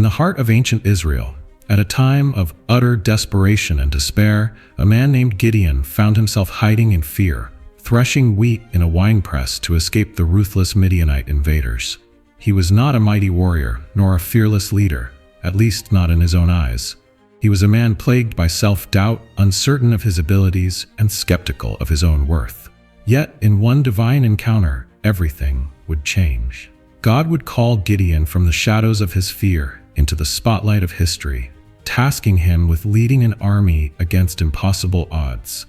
In the heart of ancient Israel, at a time of utter desperation and despair, a man named Gideon found himself hiding in fear, threshing wheat in a winepress to escape the ruthless Midianite invaders. He was not a mighty warrior, nor a fearless leader, at least not in his own eyes. He was a man plagued by self-doubt, uncertain of his abilities, and skeptical of his own worth. Yet, in one divine encounter, everything would change. God would call Gideon from the shadows of his fear into the spotlight of history, tasking him with leading an army against impossible odds.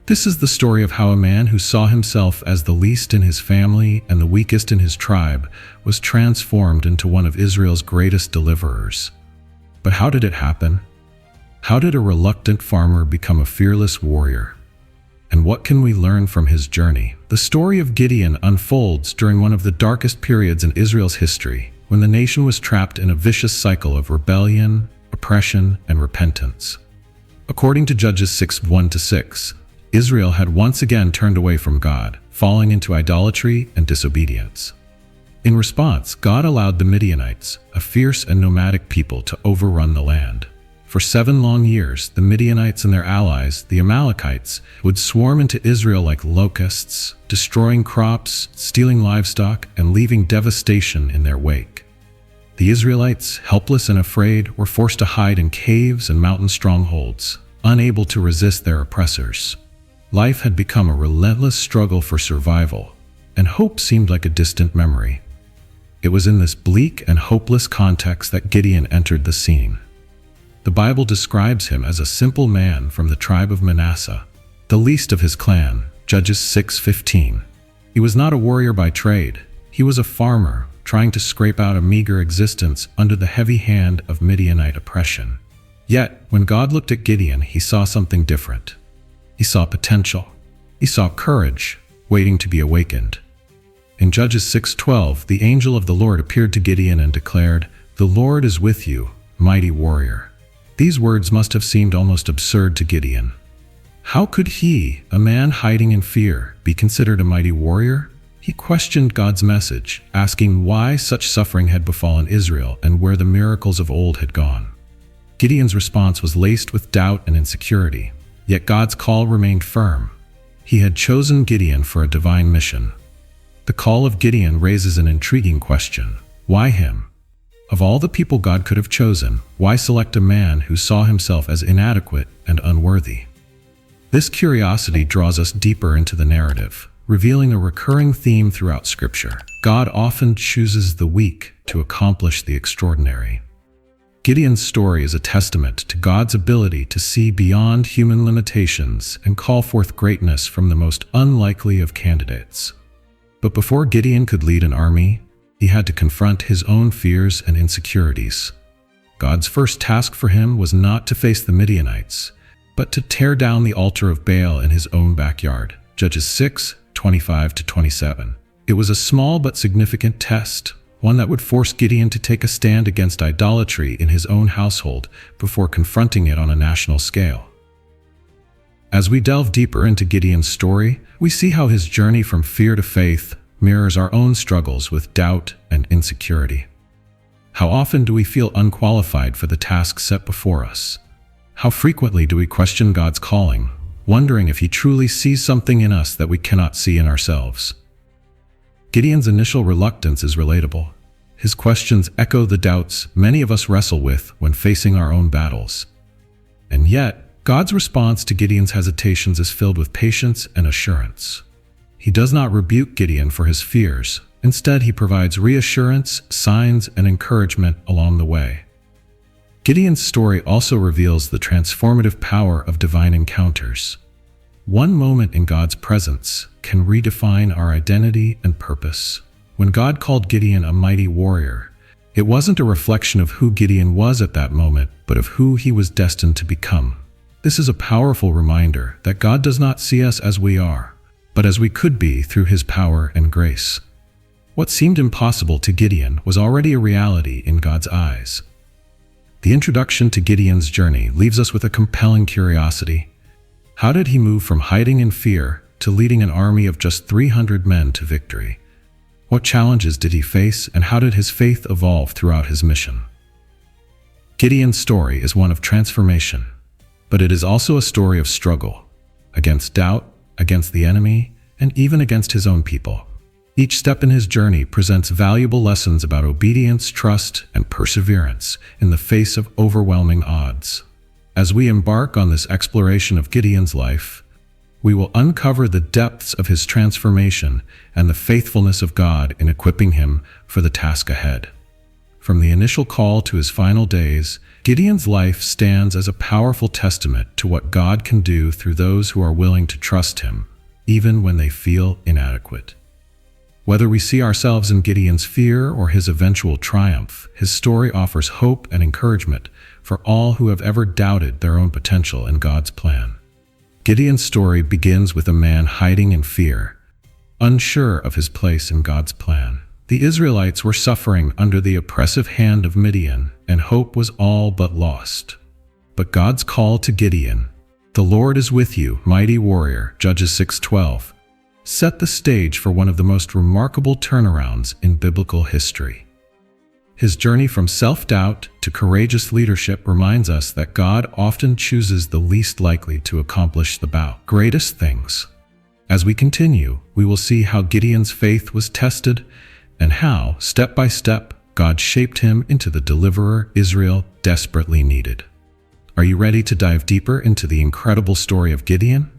This is the story of how a man who saw himself as the least in his family and the weakest in his tribe was transformed into one of Israel's greatest deliverers. But how did it happen? How did a reluctant farmer become a fearless warrior? And what can we learn from his journey? The story of Gideon unfolds during one of the darkest periods in Israel's history, when the nation was trapped in a vicious cycle of rebellion, oppression, and repentance. According to Judges 6:1-6, Israel had once again turned away from God, falling into idolatry and disobedience. In response, God allowed the Midianites, a fierce and nomadic people, to overrun the land. For 7 long years, the Midianites and their allies, the Amalekites, would swarm into Israel like locusts, destroying crops, stealing livestock, and leaving devastation in their wake. The Israelites, helpless and afraid, were forced to hide in caves and mountain strongholds, unable to resist their oppressors. Life had become a relentless struggle for survival, and hope seemed like a distant memory. It was in this bleak and hopeless context that Gideon entered the scene. The Bible describes him as a simple man from the tribe of Manasseh, the least of his clan, Judges 6:15. He was not a warrior by trade. He was a farmer, trying to scrape out a meager existence under the heavy hand of Midianite oppression. Yet, when God looked at Gideon, he saw something different. He saw potential. He saw courage, waiting to be awakened. In Judges 6:12, the angel of the Lord appeared to Gideon and declared, "The Lord is with you, mighty warrior." These words must have seemed almost absurd to Gideon. How could he, a man hiding in fear, be considered a mighty warrior? He questioned God's message, asking why such suffering had befallen Israel and where the miracles of old had gone. Gideon's response was laced with doubt and insecurity, yet God's call remained firm. He had chosen Gideon for a divine mission. The call of Gideon raises an intriguing question. Why him? Of all the people God could have chosen, why select a man who saw himself as inadequate and unworthy? This curiosity draws us deeper into the narrative, revealing a recurring theme throughout Scripture. God often chooses the weak to accomplish the extraordinary. Gideon's story is a testament to God's ability to see beyond human limitations and call forth greatness from the most unlikely of candidates. But before Gideon could lead an army, he had to confront his own fears and insecurities. God's first task for him was not to face the Midianites, but to tear down the altar of Baal in his own backyard. Judges 6:25-27. It was a small but significant test, one that would force Gideon to take a stand against idolatry in his own household before confronting it on a national scale. As we delve deeper into Gideon's story, we see how his journey from fear to faith mirrors our own struggles with doubt and insecurity. How often do we feel unqualified for the tasks set before us? How frequently do we question God's calling, wondering if He truly sees something in us that we cannot see in ourselves? Gideon's initial reluctance is relatable. His questions echo the doubts many of us wrestle with when facing our own battles. And yet, God's response to Gideon's hesitations is filled with patience and assurance. He does not rebuke Gideon for his fears. Instead, he provides reassurance, signs, and encouragement along the way. Gideon's story also reveals the transformative power of divine encounters. One moment in God's presence can redefine our identity and purpose. When God called Gideon a mighty warrior, it wasn't a reflection of who Gideon was at that moment, but of who he was destined to become. This is a powerful reminder that God does not see us as we are, but as we could be through His power and grace. What seemed impossible to Gideon was already a reality in God's eyes. The introduction to Gideon's journey leaves us with a compelling curiosity. How did he move from hiding in fear to leading an army of just 300 men to victory? What challenges did he face, and how did his faith evolve throughout his mission? Gideon's story is one of transformation, but it is also a story of struggle against doubt, against the enemy, and even against his own people. Each step in his journey presents valuable lessons about obedience, trust, and perseverance in the face of overwhelming odds. As we embark on this exploration of Gideon's life, we will uncover the depths of his transformation and the faithfulness of God in equipping him for the task ahead. From the initial call to his final days, Gideon's life stands as a powerful testament to what God can do through those who are willing to trust him, even when they feel inadequate. Whether we see ourselves in Gideon's fear or his eventual triumph, his story offers hope and encouragement for all who have ever doubted their own potential in God's plan. Gideon's story begins with a man hiding in fear, unsure of his place in God's plan. The Israelites were suffering under the oppressive hand of Midian, and hope was all but lost. But God's call to Gideon, "The Lord is with you, mighty warrior," Judges 6:12, set the stage for one of the most remarkable turnarounds in biblical history. His journey from self-doubt to courageous leadership reminds us that God often chooses the least likely to accomplish the greatest things. As we continue, we will see how Gideon's faith was tested and how, step by step, God shaped him into the deliverer Israel desperately needed. Are you ready to dive deeper into the incredible story of Gideon?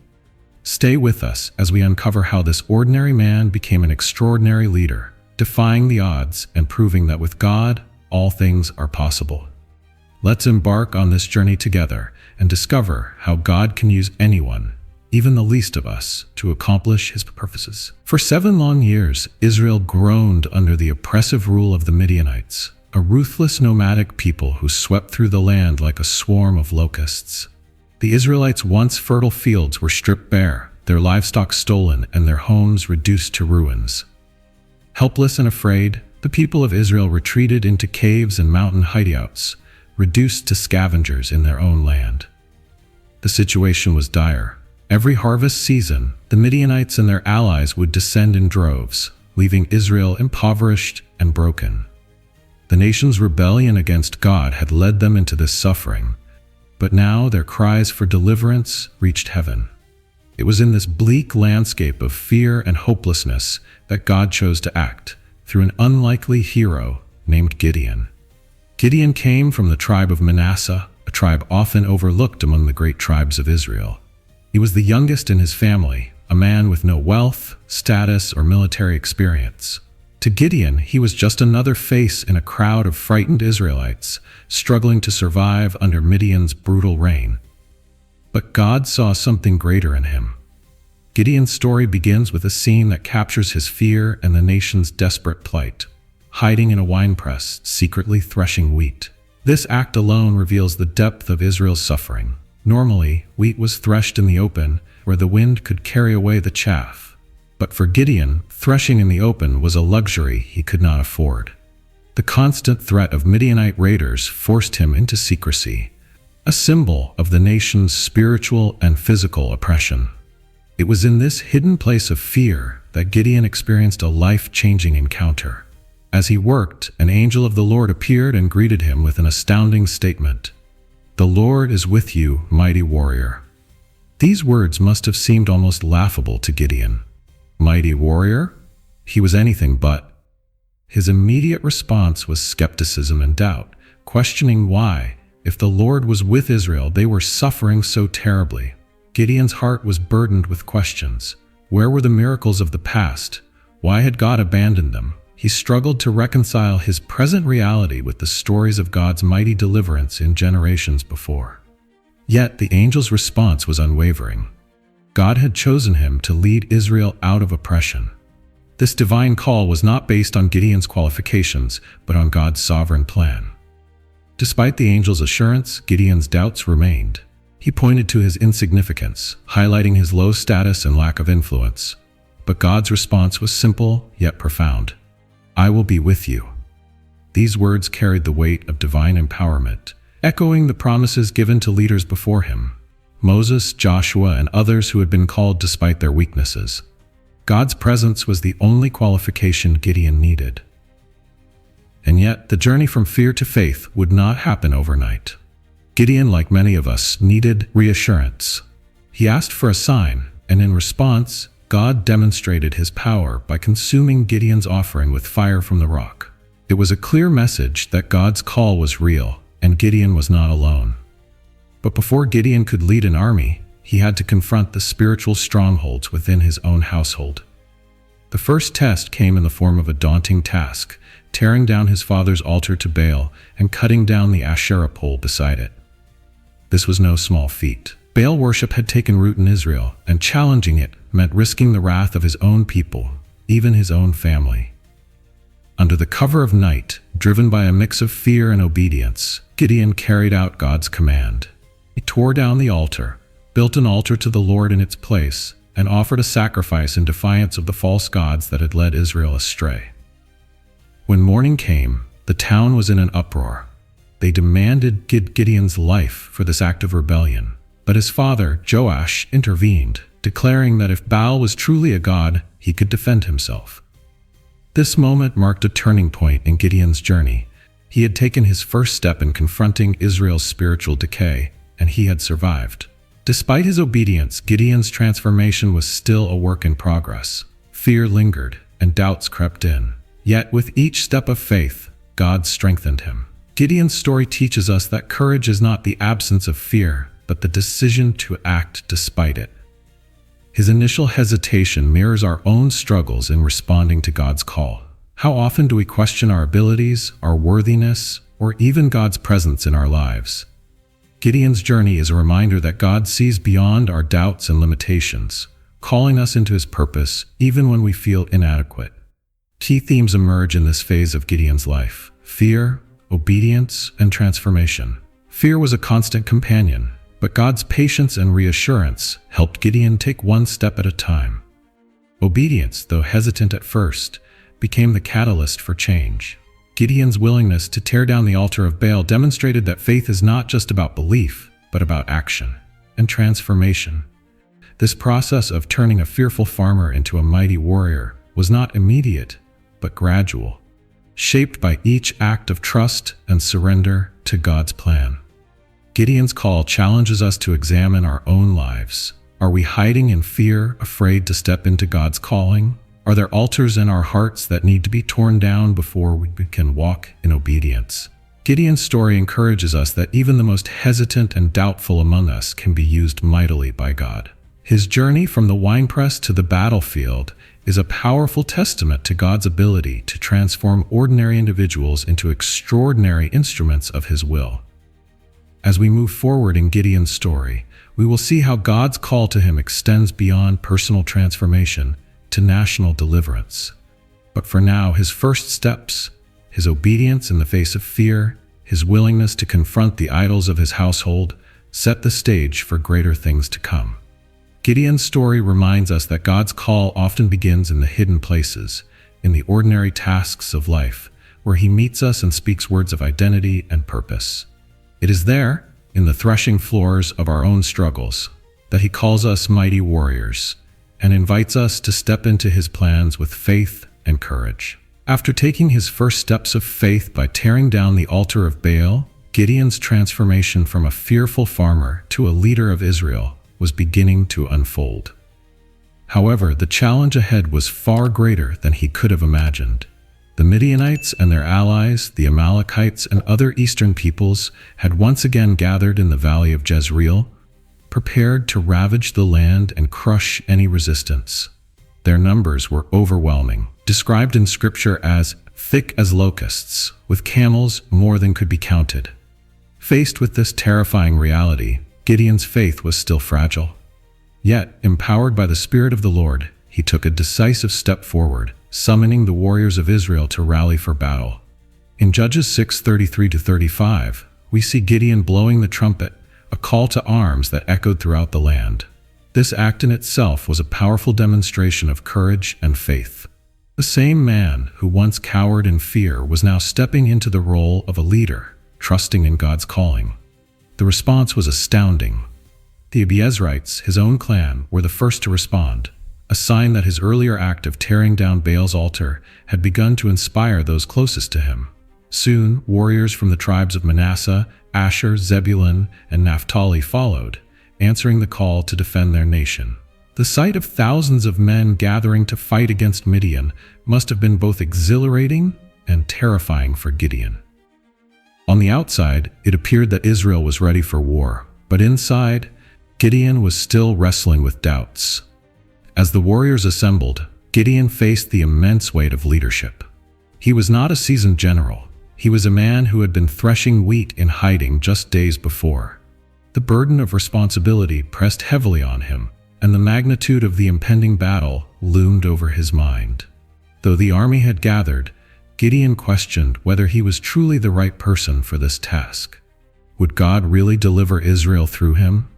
Stay with us as we uncover how this ordinary man became an extraordinary leader, defying the odds and proving that with God, all things are possible. Let's embark on this journey together and discover how God can use anyone, even the least of us, to accomplish his purposes. For 7 long years, Israel groaned under the oppressive rule of the Midianites, a ruthless nomadic people who swept through the land like a swarm of locusts. The Israelites' once fertile fields were stripped bare, their livestock stolen, and their homes reduced to ruins. Helpless and afraid, the people of Israel retreated into caves and mountain hideouts, reduced to scavengers in their own land. The situation was dire. Every harvest season, the Midianites and their allies would descend in droves, leaving Israel impoverished and broken. The nation's rebellion against God had led them into this suffering, but now their cries for deliverance reached heaven. It was in this bleak landscape of fear and hopelessness that God chose to act through an unlikely hero named Gideon. Gideon came from the tribe of Manasseh, a tribe often overlooked among the great tribes of Israel. He was the youngest in his family, a man with no wealth, status, or military experience. To Gideon, he was just another face in a crowd of frightened Israelites, struggling to survive under Midian's brutal reign. But God saw something greater in him. Gideon's story begins with a scene that captures his fear and the nation's desperate plight. Hiding in a winepress, secretly threshing wheat. This act alone reveals the depth of Israel's suffering. Normally, wheat was threshed in the open, where the wind could carry away the chaff. But for Gideon, threshing in the open was a luxury he could not afford. The constant threat of Midianite raiders forced him into secrecy, a symbol of the nation's spiritual and physical oppression. It was in this hidden place of fear that Gideon experienced a life-changing encounter. As he worked, an angel of the Lord appeared and greeted him with an astounding statement. "The Lord is with you, mighty warrior." These words must have seemed almost laughable to Gideon. Mighty warrior? He was anything but. His immediate response was skepticism and doubt, questioning why, if the Lord was with Israel, they were suffering so terribly. Gideon's heart was burdened with questions. Where were the miracles of the past? Why had God abandoned them? He struggled to reconcile his present reality with the stories of God's mighty deliverance in generations before. Yet the angel's response was unwavering. God had chosen him to lead Israel out of oppression. This divine call was not based on Gideon's qualifications, but on God's sovereign plan. Despite the angel's assurance, Gideon's doubts remained. He pointed to his insignificance, highlighting his low status and lack of influence. But God's response was simple yet profound. "I will be with you." These words carried the weight of divine empowerment, echoing the promises given to leaders before him, Moses, Joshua, and others who had been called despite their weaknesses. God's presence was the only qualification Gideon needed. And yet, the journey from fear to faith would not happen overnight. Gideon, like many of us, needed reassurance. He asked for a sign, and in response, God demonstrated his power by consuming Gideon's offering with fire from the rock. It was a clear message that God's call was real, and Gideon was not alone. But before Gideon could lead an army, he had to confront the spiritual strongholds within his own household. The first test came in the form of a daunting task, tearing down his father's altar to Baal and cutting down the Asherah pole beside it. This was no small feat. Baal worship had taken root in Israel, and challenging it meant risking the wrath of his own people, even his own family. Under the cover of night, driven by a mix of fear and obedience, Gideon carried out God's command. He tore down the altar, built an altar to the Lord in its place, and offered a sacrifice in defiance of the false gods that had led Israel astray. When morning came, the town was in an uproar. They demanded Gideon's life for this act of rebellion, but his father, Joash, intervened, declaring that if Baal was truly a god, he could defend himself. This moment marked a turning point in Gideon's journey. He had taken his first step in confronting Israel's spiritual decay, and he had survived. Despite his obedience, Gideon's transformation was still a work in progress. Fear lingered, and doubts crept in. Yet with each step of faith, God strengthened him. Gideon's story teaches us that courage is not the absence of fear, but the decision to act despite it. His initial hesitation mirrors our own struggles in responding to God's call. How often do we question our abilities, our worthiness, or even God's presence in our lives? Gideon's journey is a reminder that God sees beyond our doubts and limitations, calling us into his purpose even when we feel inadequate. Key themes emerge in this phase of Gideon's life: fear, obedience, and transformation. Fear was a constant companion, but God's patience and reassurance helped Gideon take one step at a time. Obedience, though hesitant at first, became the catalyst for change. Gideon's willingness to tear down the altar of Baal demonstrated that faith is not just about belief, but about action and transformation. This process of turning a fearful farmer into a mighty warrior was not immediate, but gradual, shaped by each act of trust and surrender to God's plan. Gideon's call challenges us to examine our own lives. Are we hiding in fear, afraid to step into God's calling? Are there altars in our hearts that need to be torn down before we can walk in obedience? Gideon's story encourages us that even the most hesitant and doubtful among us can be used mightily by God. His journey from the winepress to the battlefield is a powerful testament to God's ability to transform ordinary individuals into extraordinary instruments of his will. As we move forward in Gideon's story, we will see how God's call to him extends beyond personal transformation to national deliverance. But for now, his first steps, his obedience in the face of fear, his willingness to confront the idols of his household, set the stage for greater things to come. Gideon's story reminds us that God's call often begins in the hidden places, in the ordinary tasks of life, where he meets us and speaks words of identity and purpose. It is there, in the threshing floors of our own struggles, that he calls us mighty warriors and invites us to step into his plans with faith and courage. After taking his first steps of faith by tearing down the altar of Baal, Gideon's transformation from a fearful farmer to a leader of Israel was beginning to unfold. However, the challenge ahead was far greater than he could have imagined. The Midianites and their allies, the Amalekites and other eastern peoples, had once again gathered in the valley of Jezreel, prepared to ravage the land and crush any resistance. Their numbers were overwhelming, described in Scripture as thick as locusts, with camels more than could be counted. Faced with this terrifying reality, Gideon's faith was still fragile. Yet, empowered by the Spirit of the Lord, he took a decisive step forward, summoning the warriors of Israel to rally for battle. In Judges 6:33-35, we see Gideon blowing the trumpet, a call to arms that echoed throughout the land. This act in itself was a powerful demonstration of courage and faith. The same man who once cowered in fear was now stepping into the role of a leader, trusting in God's calling. The response was astounding. The Abiezrites, his own clan, were the first to respond, a sign that his earlier act of tearing down Baal's altar had begun to inspire those closest to him. Soon, warriors from the tribes of Manasseh, Asher, Zebulun, and Naphtali followed, answering the call to defend their nation. The sight of thousands of men gathering to fight against Midian must have been both exhilarating and terrifying for Gideon. On the outside, it appeared that Israel was ready for war, but inside, Gideon was still wrestling with doubts. As the warriors assembled, Gideon faced the immense weight of leadership. He was not a seasoned general. He was a man who had been threshing wheat in hiding just days before. The burden of responsibility pressed heavily on him, and the magnitude of the impending battle loomed over his mind. Though the army had gathered, Gideon questioned whether he was truly the right person for this task. Would God really deliver Israel through him?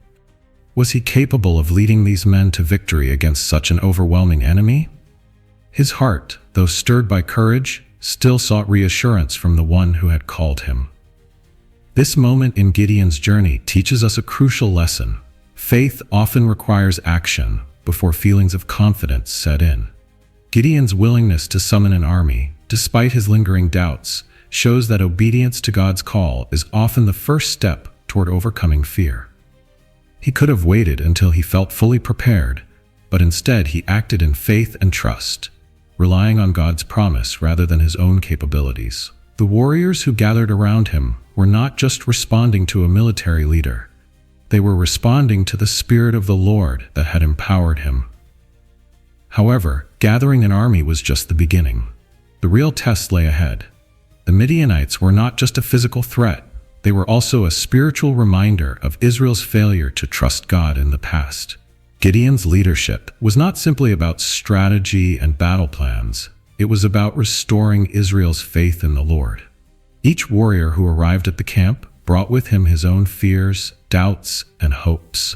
Was he capable of leading these men to victory against such an overwhelming enemy? His heart, though stirred by courage, still sought reassurance from the one who had called him. This moment in Gideon's journey teaches us a crucial lesson. Faith often requires action before feelings of confidence set in. Gideon's willingness to summon an army, despite his lingering doubts, shows that obedience to God's call is often the first step toward overcoming fear. He could have waited until he felt fully prepared, but instead he acted in faith and trust, relying on God's promise rather than his own capabilities. The warriors who gathered around him were not just responding to a military leader. They were responding to the Spirit of the Lord that had empowered him. However, gathering an army was just the beginning. The real test lay ahead. The Midianites were not just a physical threat. They were also a spiritual reminder of Israel's failure to trust God in the past. Gideon's leadership was not simply about strategy and battle plans. It was about restoring Israel's faith in the Lord. Each warrior who arrived at the camp brought with him his own fears, doubts, and hopes.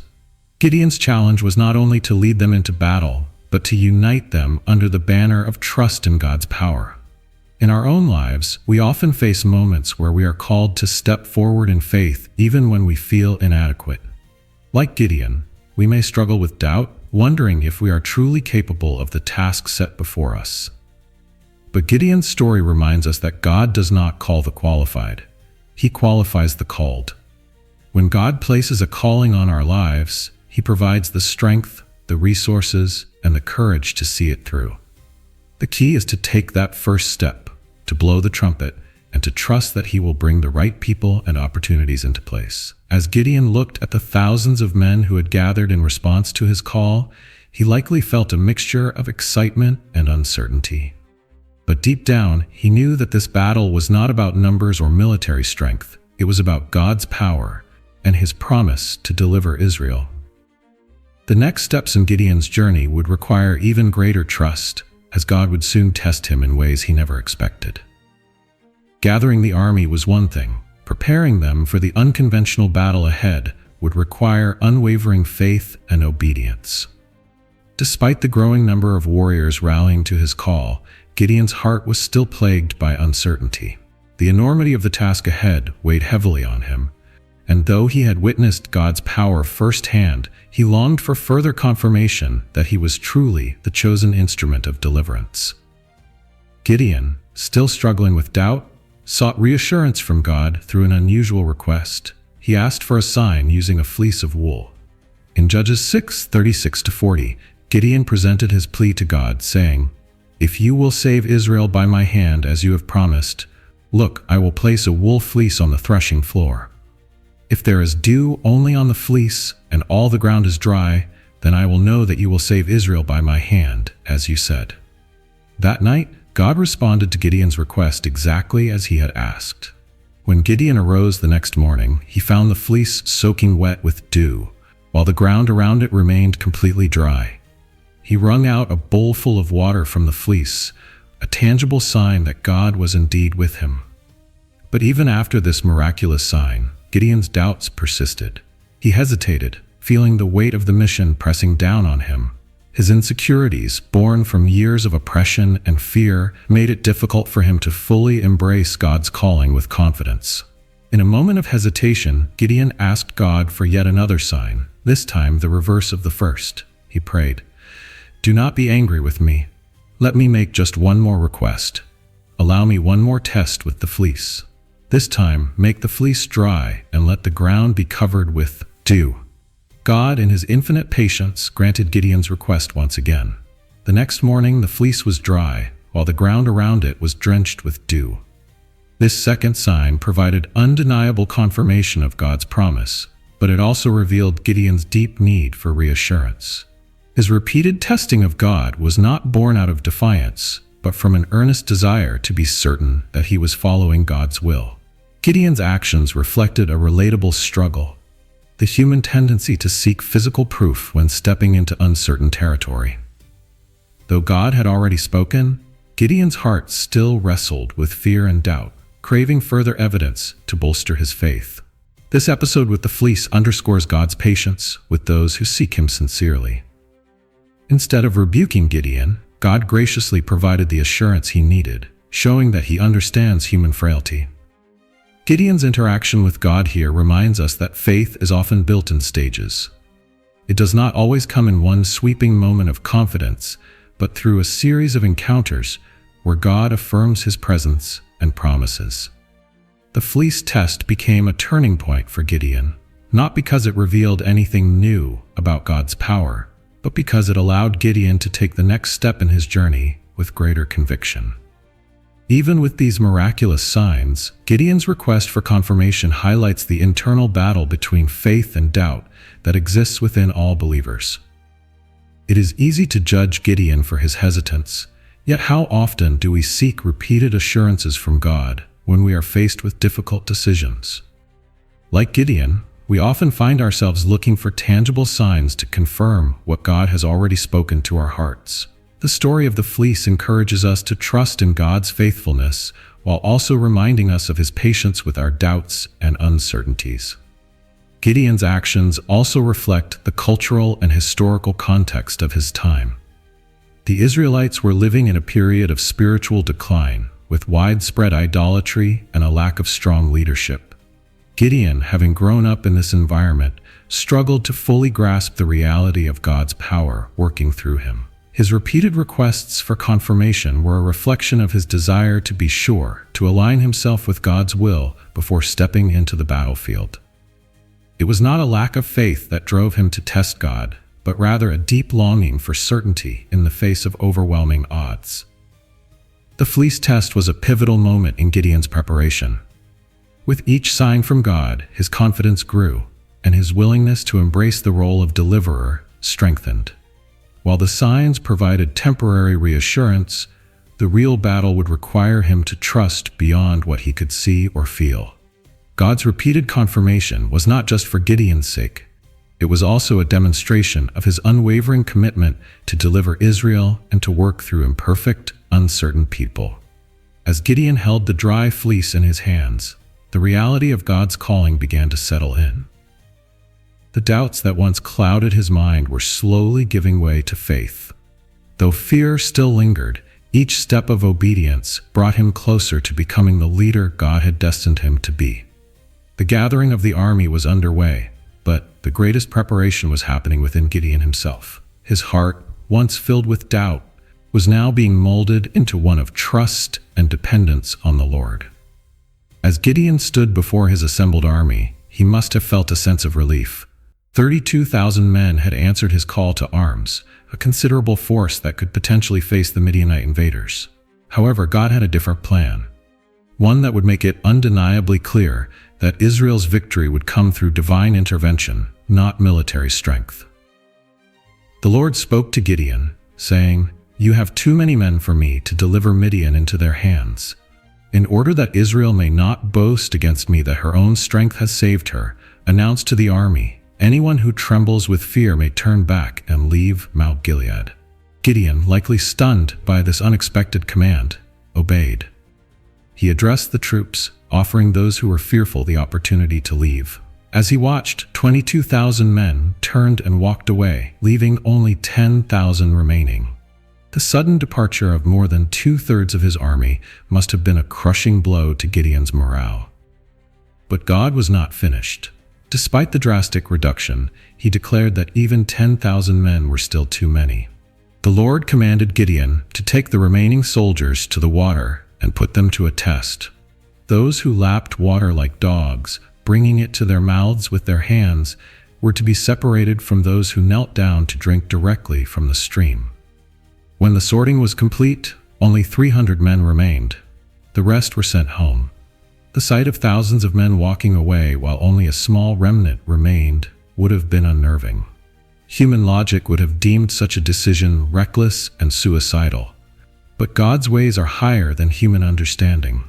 Gideon's challenge was not only to lead them into battle, but to unite them under the banner of trust in God's power. In our own lives, we often face moments where we are called to step forward in faith even when we feel inadequate. Like Gideon, we may struggle with doubt, wondering if we are truly capable of the task set before us. But Gideon's story reminds us that God does not call the qualified. He qualifies the called. When God places a calling on our lives, He provides the strength, the resources, and the courage to see it through. The key is to take that first step, to blow the trumpet, and to trust that He will bring the right people and opportunities into place. As Gideon looked at the thousands of men who had gathered in response to his call, he likely felt a mixture of excitement and uncertainty. But deep down, he knew that this battle was not about numbers or military strength. It was about God's power and His promise to deliver Israel. The next steps in Gideon's journey would require even greater trust, as God would soon test him in ways he never expected. Gathering the army was one thing. Preparing them for the unconventional battle ahead would require unwavering faith and obedience. Despite the growing number of warriors rallying to his call, Gideon's heart was still plagued by uncertainty. The enormity of the task ahead weighed heavily on him, and though he had witnessed God's power firsthand, he longed for further confirmation that he was truly the chosen instrument of deliverance. Gideon, still struggling with doubt, sought reassurance from God through an unusual request. He asked for a sign using a fleece of wool. In Judges 6:36-40, Gideon presented his plea to God, saying, "If you will save Israel by my hand as you have promised, look, I will place a wool fleece on the threshing floor. If there is dew only on the fleece and all the ground is dry, then I will know that you will save Israel by my hand, as you said." That night, God responded to Gideon's request exactly as he had asked. When Gideon arose the next morning, he found the fleece soaking wet with dew, while the ground around it remained completely dry. He wrung out a bowl full of water from the fleece, a tangible sign that God was indeed with him. But even after this miraculous sign, Gideon's doubts persisted. He hesitated, feeling the weight of the mission pressing down on him. His insecurities, born from years of oppression and fear, made it difficult for him to fully embrace God's calling with confidence. In a moment of hesitation, Gideon asked God for yet another sign, this time the reverse of the first. He prayed, "Do not be angry with me. Let me make just one more request. allow me one more test with the fleece. This time, make the fleece dry and let the ground be covered with dew." God, in his infinite patience, granted Gideon's request once again. The next morning, the fleece was dry, while the ground around it was drenched with dew. This second sign provided undeniable confirmation of God's promise, but it also revealed Gideon's deep need for reassurance. His repeated testing of God was not born out of defiance, but from an earnest desire to be certain that he was following God's will. Gideon's actions reflected a relatable struggle, the human tendency to seek physical proof when stepping into uncertain territory. Though God had already spoken, Gideon's heart still wrestled with fear and doubt, craving further evidence to bolster his faith. This episode with the fleece underscores God's patience with those who seek him sincerely. Instead of rebuking Gideon, God graciously provided the assurance he needed, showing that he understands human frailty. Gideon's interaction with God here reminds us that faith is often built in stages. It does not always come in one sweeping moment of confidence, but through a series of encounters where God affirms his presence and promises. The fleece test became a turning point for Gideon, not because it revealed anything new about God's power, but because it allowed Gideon to take the next step in his journey with greater conviction. Even with these miraculous signs, Gideon's request for confirmation highlights the internal battle between faith and doubt that exists within all believers. It is easy to judge Gideon for his hesitance, yet how often do we seek repeated assurances from God when we are faced with difficult decisions? Like Gideon, we often find ourselves looking for tangible signs to confirm what God has already spoken to our hearts. The story of the fleece encourages us to trust in God's faithfulness while also reminding us of his patience with our doubts and uncertainties. Gideon's actions also reflect the cultural and historical context of his time. The Israelites were living in a period of spiritual decline, with widespread idolatry and a lack of strong leadership. Gideon, having grown up in this environment, struggled to fully grasp the reality of God's power working through him. His repeated requests for confirmation were a reflection of his desire to be sure, to align himself with God's will before stepping into the battlefield. It was not a lack of faith that drove him to test God, but rather a deep longing for certainty in the face of overwhelming odds. The fleece test was a pivotal moment in Gideon's preparation. With each sign from God, his confidence grew, and his willingness to embrace the role of deliverer strengthened. While the signs provided temporary reassurance, the real battle would require him to trust beyond what he could see or feel. God's repeated confirmation was not just for Gideon's sake. It was also a demonstration of his unwavering commitment to deliver Israel and to work through imperfect, uncertain people. As Gideon held the dry fleece in his hands, the reality of God's calling began to settle in. The doubts that once clouded his mind were slowly giving way to faith. Though fear still lingered, each step of obedience brought him closer to becoming the leader God had destined him to be. The gathering of the army was underway, but the greatest preparation was happening within Gideon himself. His heart, once filled with doubt, was now being molded into one of trust and dependence on the Lord. As Gideon stood before his assembled army, he must have felt a sense of relief. 32,000 men had answered his call to arms, a considerable force that could potentially face the Midianite invaders. However, God had a different plan, one that would make it undeniably clear that Israel's victory would come through divine intervention, not military strength. The Lord spoke to Gideon, saying, "You have too many men for me to deliver Midian into their hands. In order that Israel may not boast against me that her own strength has saved her, announce to the army, anyone who trembles with fear may turn back and leave Mount Gilead." Gideon, likely stunned by this unexpected command, obeyed. He addressed the troops, offering those who were fearful the opportunity to leave. As he watched, 22,000 men turned and walked away, leaving only 10,000 remaining. The sudden departure of more than two-thirds of his army must have been a crushing blow to Gideon's morale. But God was not finished. Despite the drastic reduction, he declared that even 10,000 men were still too many. The Lord commanded Gideon to take the remaining soldiers to the water and put them to a test. Those who lapped water like dogs, bringing it to their mouths with their hands, were to be separated from those who knelt down to drink directly from the stream. When the sorting was complete, only 300 men remained. The rest were sent home. The sight of thousands of men walking away while only a small remnant remained would have been unnerving. Human logic would have deemed such a decision reckless and suicidal. But God's ways are higher than human understanding.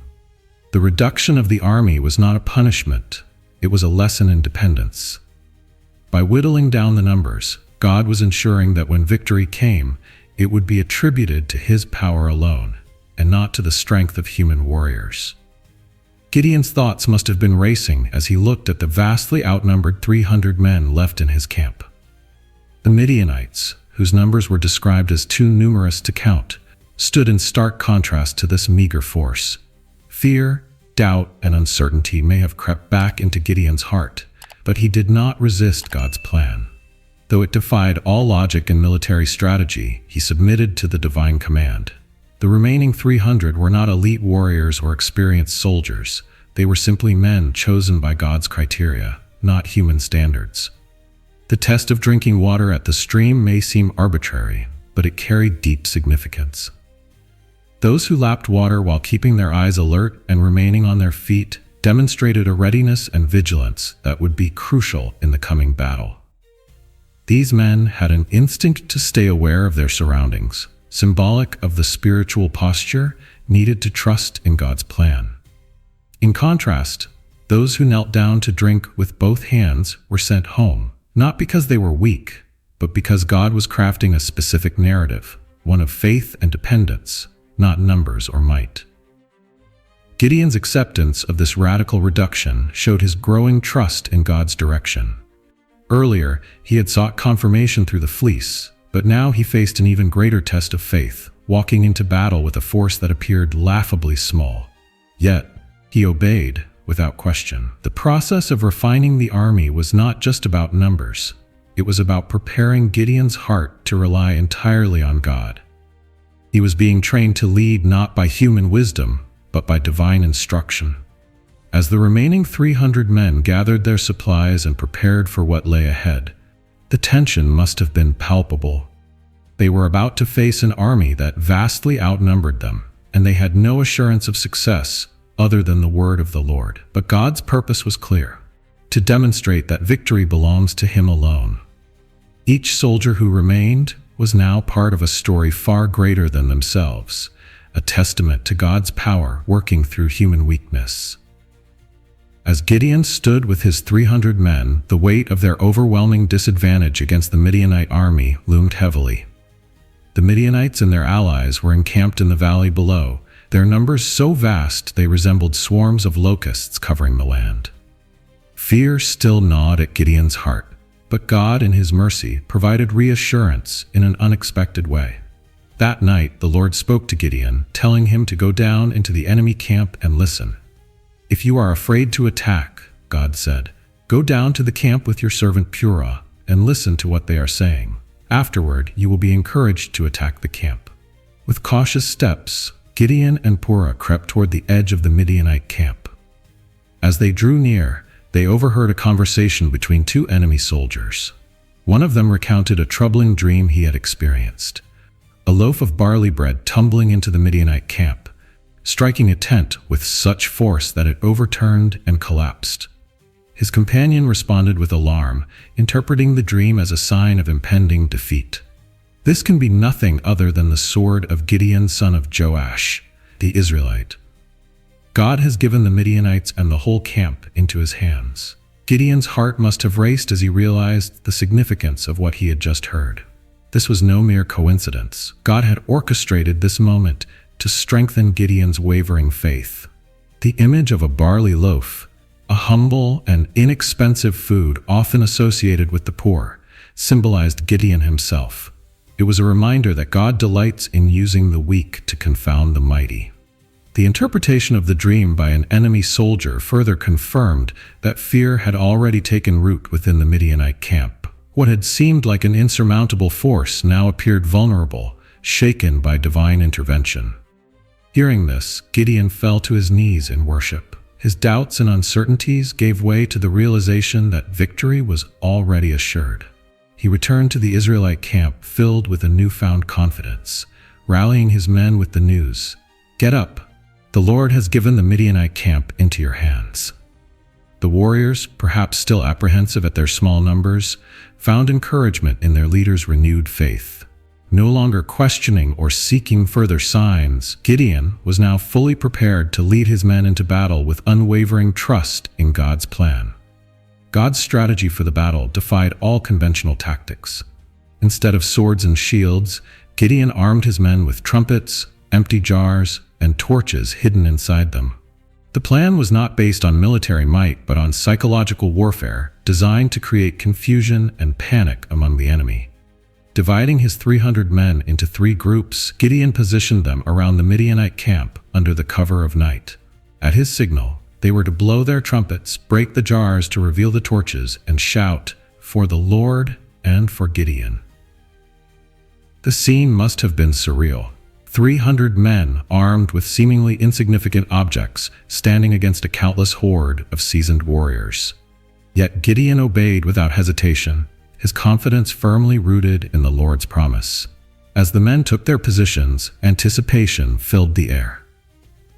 The reduction of the army was not a punishment, it was a lesson in dependence. By whittling down the numbers, God was ensuring that when victory came, it would be attributed to His power alone, and not to the strength of human warriors. Gideon's thoughts must have been racing as he looked at the vastly outnumbered 300 men left in his camp. The Midianites, whose numbers were described as too numerous to count, stood in stark contrast to this meager force. Fear, doubt, and uncertainty may have crept back into Gideon's heart, but he did not resist God's plan. Though it defied all logic and military strategy, he submitted to the divine command. The remaining 300 were not elite warriors or experienced soldiers. They were simply men chosen by God's criteria, not human standards. The test of drinking water at the stream may seem arbitrary, but it carried deep significance. Those who lapped water while keeping their eyes alert and remaining on their feet demonstrated a readiness and vigilance that would be crucial in the coming battle. These men had an instinct to stay aware of their surroundings, symbolic of the spiritual posture needed to trust in God's plan. In contrast, those who knelt down to drink with both hands were sent home, not because they were weak, but because God was crafting a specific narrative, one of faith and dependence, not numbers or might. Gideon's acceptance of this radical reduction showed his growing trust in God's direction. Earlier, he had sought confirmation through the fleece, but now he faced an even greater test of faith, walking into battle with a force that appeared laughably small. Yet, he obeyed, without question. The process of refining the army was not just about numbers. It was about preparing Gideon's heart to rely entirely on God. He was being trained to lead not by human wisdom, but by divine instruction. As the remaining 300 men gathered their supplies and prepared for what lay ahead, the tension must have been palpable. They were about to face an army that vastly outnumbered them, and they had no assurance of success other than the word of the Lord. But God's purpose was clear: to demonstrate that victory belongs to Him alone. Each soldier who remained was now part of a story far greater than themselves, a testament to God's power working through human weakness. As Gideon stood with his 300 men, the weight of their overwhelming disadvantage against the Midianite army loomed heavily. The Midianites and their allies were encamped in the valley below, their numbers so vast they resembled swarms of locusts covering the land. Fear still gnawed at Gideon's heart, but God in His mercy provided reassurance in an unexpected way. That night the Lord spoke to Gideon, telling him to go down into the enemy camp and listen. "If you are afraid to attack," God said, "go down to the camp with your servant Purah and listen to what they are saying. Afterward, you will be encouraged to attack the camp." With cautious steps, Gideon and Purah crept toward the edge of the Midianite camp. As they drew near, they overheard a conversation between two enemy soldiers. One of them recounted a troubling dream he had experienced: a loaf of barley bread tumbling into the Midianite camp, striking a tent with such force that it overturned and collapsed. His companion responded with alarm, interpreting the dream as a sign of impending defeat. This can be nothing other than the sword of Gideon, son of Joash, the Israelite. God has given the Midianites and the whole camp into his hands. Gideon's heart must have raced as he realized the significance of what he had just heard. This was no mere coincidence. God had orchestrated this moment to strengthen Gideon's wavering faith. The image of a barley loaf, a humble and inexpensive food often associated with the poor, symbolized Gideon himself. It was a reminder that God delights in using the weak to confound the mighty. The interpretation of the dream by an enemy soldier further confirmed that fear had already taken root within the Midianite camp. What had seemed like an insurmountable force now appeared vulnerable, shaken by divine intervention. Hearing this, Gideon fell to his knees in worship. His doubts and uncertainties gave way to the realization that victory was already assured. He returned to the Israelite camp filled with a newfound confidence, rallying his men with the news, "Get up! The Lord has given the Midianite camp into your hands." The warriors, perhaps still apprehensive at their small numbers, found encouragement in their leader's renewed faith. No longer questioning or seeking further signs, Gideon was now fully prepared to lead his men into battle with unwavering trust in God's plan. God's strategy for the battle defied all conventional tactics. Instead of swords and shields, Gideon armed his men with trumpets, empty jars, and torches hidden inside them. The plan was not based on military might but on psychological warfare designed to create confusion and panic among the enemy. Dividing his 300 men into 3 groups, Gideon positioned them around the Midianite camp under the cover of night. At his signal, they were to blow their trumpets, break the jars to reveal the torches, and shout, "For the Lord and for Gideon." The scene must have been surreal. 300 men armed with seemingly insignificant objects standing against a countless horde of seasoned warriors. Yet Gideon obeyed without hesitation, his confidence firmly rooted in the Lord's promise. As the men took their positions, anticipation filled the air.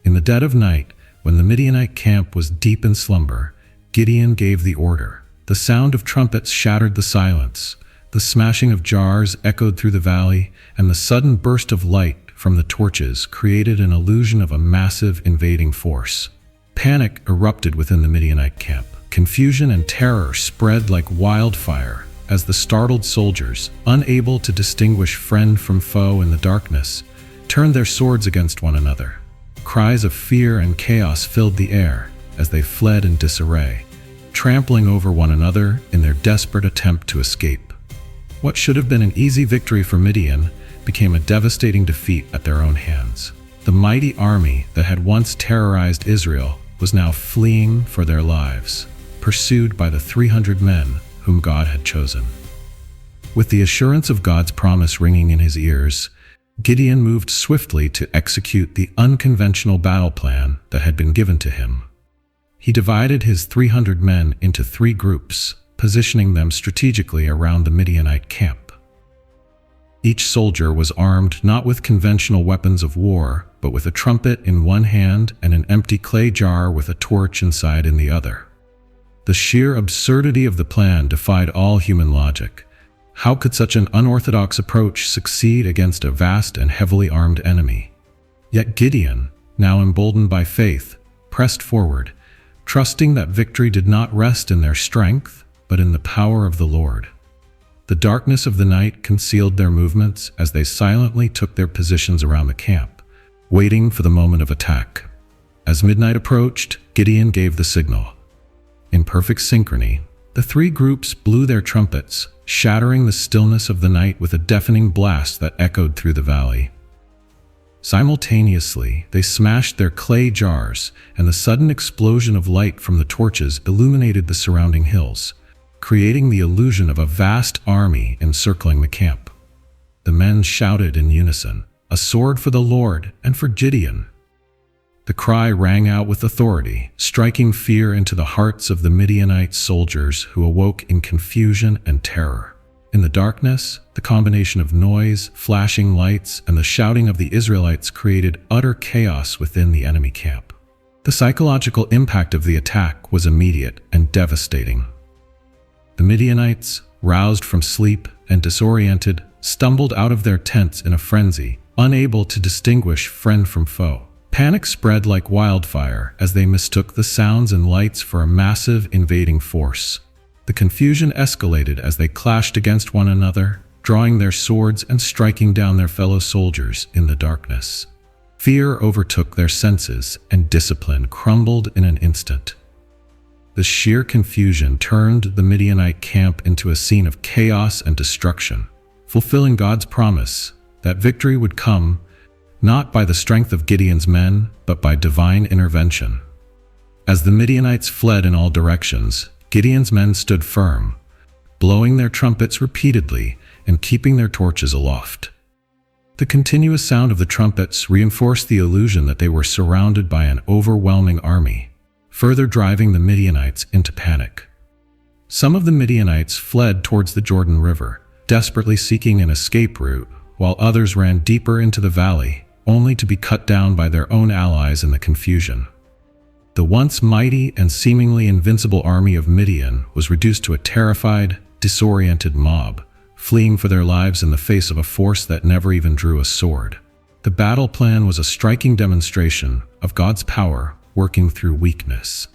In the dead of night, when the Midianite camp was deep in slumber, Gideon gave the order. The sound of trumpets shattered the silence, the smashing of jars echoed through the valley, and the sudden burst of light from the torches created an illusion of a massive invading force. Panic erupted within the Midianite camp. Confusion and terror spread like wildfire as the startled soldiers, unable to distinguish friend from foe in the darkness, turned their swords against one another. Cries of fear and chaos filled the air as they fled in disarray, trampling over one another in their desperate attempt to escape. What should have been an easy victory for Midian became a devastating defeat at their own hands. The mighty army that had once terrorized Israel was now fleeing for their lives, pursued by the 300 men whom God had chosen. With the assurance of God's promise ringing in his ears, Gideon moved swiftly to execute the unconventional battle plan that had been given to him. He divided his 300 men into 3 groups, positioning them strategically around the Midianite camp. Each soldier was armed not with conventional weapons of war, but with a trumpet in one hand and an empty clay jar with a torch inside in the other. The sheer absurdity of the plan defied all human logic. How could such an unorthodox approach succeed against a vast and heavily armed enemy? Yet Gideon, now emboldened by faith, pressed forward, trusting that victory did not rest in their strength, but in the power of the Lord. The darkness of the night concealed their movements as they silently took their positions around the camp, waiting for the moment of attack. As midnight approached, Gideon gave the signal. In perfect synchrony, the 3 groups blew their trumpets, shattering the stillness of the night with a deafening blast that echoed through the valley. Simultaneously, they smashed their clay jars, and the sudden explosion of light from the torches illuminated the surrounding hills, creating the illusion of a vast army encircling the camp. The men shouted in unison, "A sword for the Lord and for Gideon." The cry rang out with authority, striking fear into the hearts of the Midianite soldiers who awoke in confusion and terror. In the darkness, the combination of noise, flashing lights, and the shouting of the Israelites created utter chaos within the enemy camp. The psychological impact of the attack was immediate and devastating. The Midianites, roused from sleep and disoriented, stumbled out of their tents in a frenzy, unable to distinguish friend from foe. Panic spread like wildfire as they mistook the sounds and lights for a massive invading force. The confusion escalated as they clashed against one another, drawing their swords and striking down their fellow soldiers in the darkness. Fear overtook their senses, and discipline crumbled in an instant. The sheer confusion turned the Midianite camp into a scene of chaos and destruction, fulfilling God's promise that victory would come not by the strength of Gideon's men, but by divine intervention. As the Midianites fled in all directions, Gideon's men stood firm, blowing their trumpets repeatedly and keeping their torches aloft. The continuous sound of the trumpets reinforced the illusion that they were surrounded by an overwhelming army, further driving the Midianites into panic. Some of the Midianites fled towards the Jordan River, desperately seeking an escape route, while others ran deeper into the valley, only to be cut down by their own allies in the confusion. The once mighty and seemingly invincible army of Midian was reduced to a terrified, disoriented mob, fleeing for their lives in the face of a force that never even drew a sword. The battle plan was a striking demonstration of God's power working through weakness.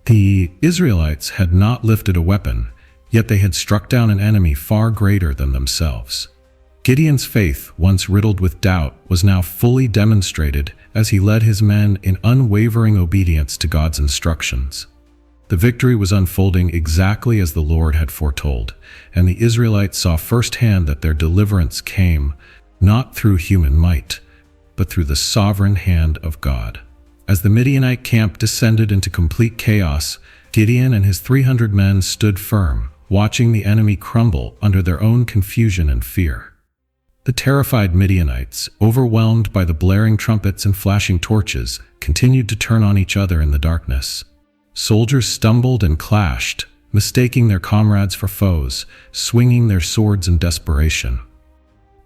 The Israelites had not lifted a weapon, yet they had struck down an enemy far greater than themselves. Gideon's faith, once riddled with doubt, was now fully demonstrated as he led his men in unwavering obedience to God's instructions. The victory was unfolding exactly as the Lord had foretold, and the Israelites saw firsthand that their deliverance came not through human might, but through the sovereign hand of God. As the Midianite camp descended into complete chaos, Gideon and his 300 men stood firm, watching the enemy crumble under their own confusion and fear. The terrified Midianites, overwhelmed by the blaring trumpets and flashing torches, continued to turn on each other in the darkness. Soldiers stumbled and clashed, mistaking their comrades for foes, swinging their swords in desperation.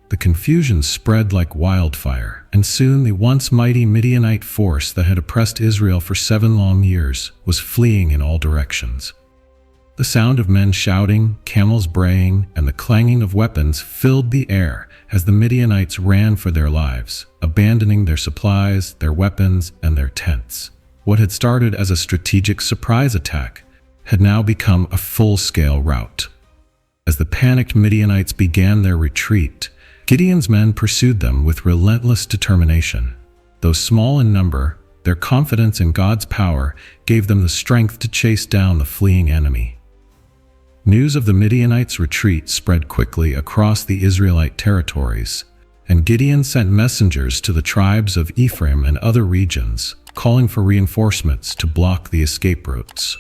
The confusion spread like wildfire, and soon the once mighty Midianite force that had oppressed Israel for 7 long years was fleeing in all directions. The sound of men shouting, camels braying, and the clanging of weapons filled the air as the Midianites ran for their lives, abandoning their supplies, their weapons, and their tents. What had started as a strategic surprise attack had now become a full-scale rout. As the panicked Midianites began their retreat, Gideon's men pursued them with relentless determination. Though small in number, their confidence in God's power gave them the strength to chase down the fleeing enemy. News of the Midianites' retreat spread quickly across the Israelite territories, and Gideon sent messengers to the tribes of Ephraim and other regions, calling for reinforcements to block the escape routes.